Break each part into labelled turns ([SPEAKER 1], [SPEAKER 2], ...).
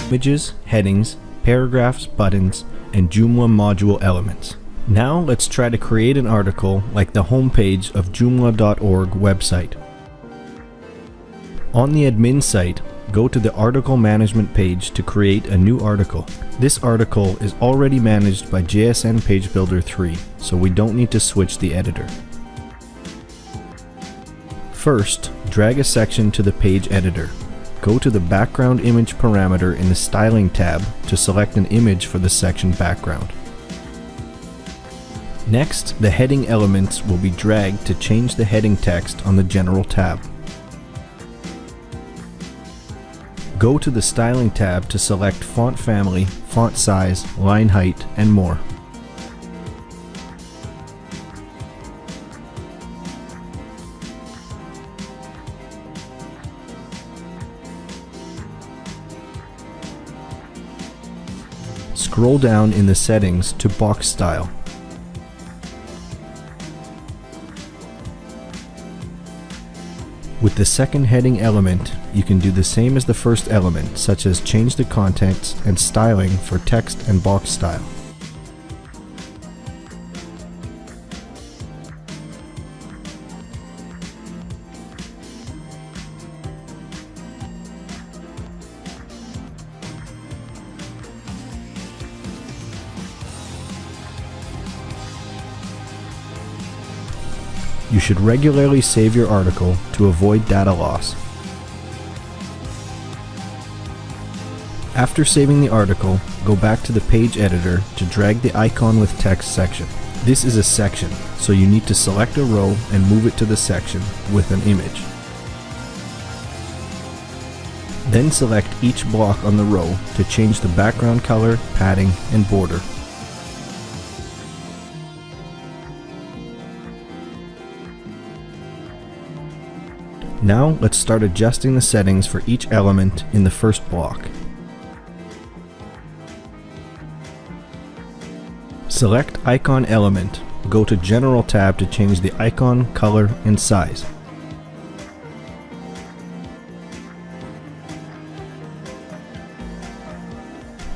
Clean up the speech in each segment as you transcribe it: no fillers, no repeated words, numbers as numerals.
[SPEAKER 1] images, headings, paragraphs, buttons, and Joomla module elements. Now let's try to create an article like the homepage of Joomla.org website. On the admin site, go to the article management page to create a new article. This article is already managed by JSN PageBuilder 3, so we don't need to switch the editor. First, drag a section to the page editor. Go to the background image parameter in the styling tab to select an image for the section background. Next, the heading elements will be dragged to change the heading text on the general tab. Go to the styling tab to select font family, font size, line height, and more. Scroll down in the settings to box style. With the second heading element, you can do the same as the first element, such as change the contents and styling for text and box style. You should regularly save your article to avoid data loss. After saving the article, go back to the page editor to drag the icon with text section. This is a section, so you need to select a row and move it to the section with an image. Then select each block on the row to change the background color, padding, and border. Now let's start adjusting the settings for each element in the first block. Select Icon Element. Go to General tab to change the icon, color, and size.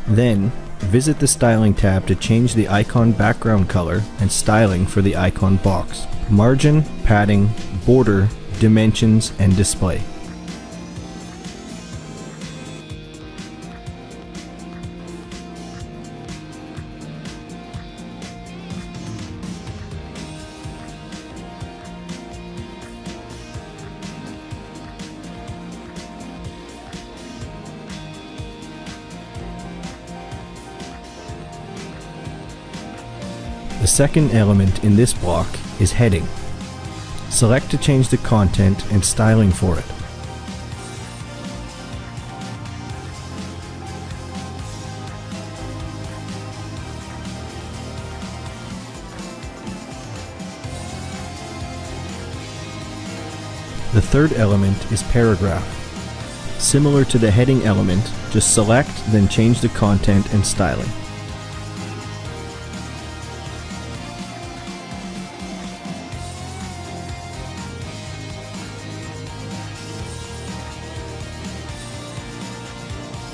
[SPEAKER 1] Then, visit the Styling tab to change the icon background color and styling for the icon box, margin, padding, border, dimensions, and display. The second element in this block is heading. Select to change the content and styling for it. The third element is paragraph. Similar to the heading element, just select, then change the content and styling.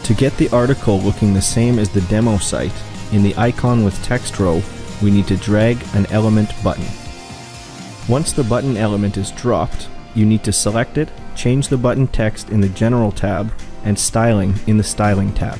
[SPEAKER 1] To get the article looking the same as the demo site, in the icon with text row, we need to drag an element button. Once the button element is dropped, you need to select it, change the button text in the General tab, and styling in the Styling tab.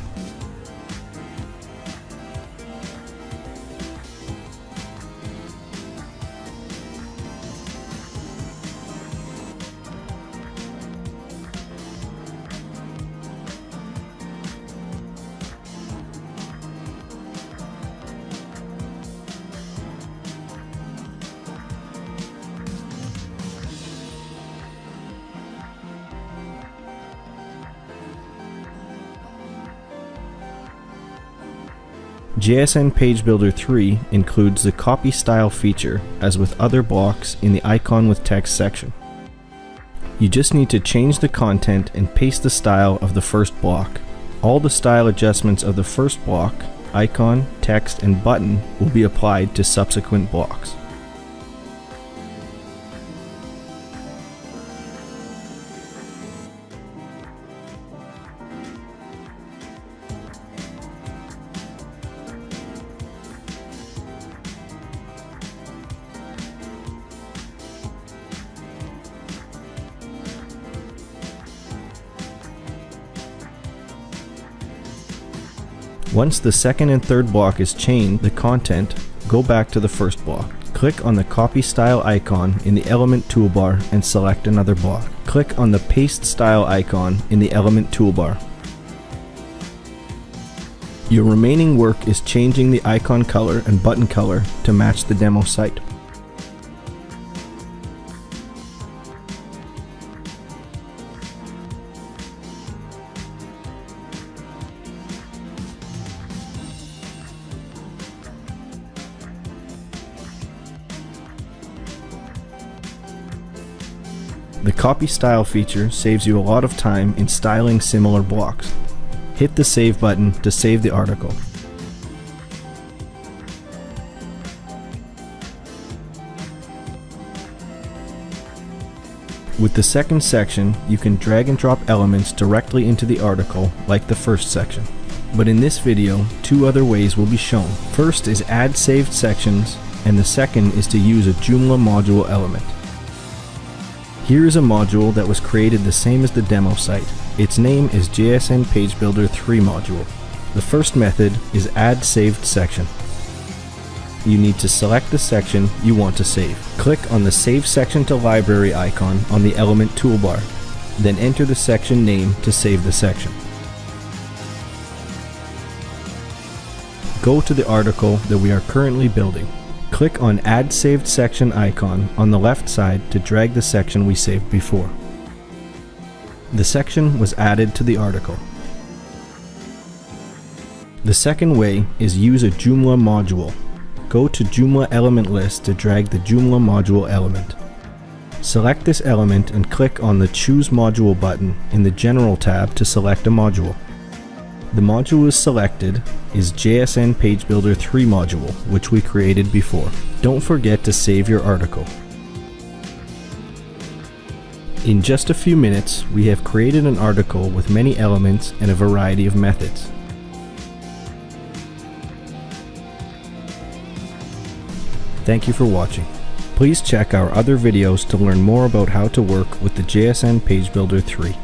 [SPEAKER 1] JSN PageBuilder 3 includes the copy style feature, as with other blocks in the icon with text section. You just need to change the content and paste the style of the first block. All the style adjustments of the first block, icon, text, and button will be applied to subsequent blocks. Once the second and third block is changed, the content, go back to the first block. Click on the copy style icon in the element toolbar and select another block. Click on the paste style icon in the element toolbar. Your remaining work is changing the icon color and button color to match the demo site. The copy style feature saves you a lot of time in styling similar blocks. Hit the save button to save the article. With the second section, you can drag and drop elements directly into the article like the first section. But in this video, two other ways will be shown. First is add saved sections, and the second is to use a Joomla module element. Here is a module that was created the same as the demo site. Its name is JSN PageBuilder 3 module. The first method is add saved section. You need to select the section you want to save. Click on the Save Section to Library icon on the element toolbar. Then enter the section name to save the section. Go to the article that we are currently building. Click on Add Saved Section icon on the left side to drag the section we saved before. The section was added to the article. The second way is use a Joomla module. Go to Joomla element list to drag the Joomla module element. Select this element and click on the Choose Module button in the General tab to select a module. The module selected is JSN PageBuilder 3 module, which we created before. Don't forget to save your article. In just a few minutes, we have created an article with many elements and a variety of methods. Thank you for watching. Please check our other videos to learn more about how to work with the JSN PageBuilder 3.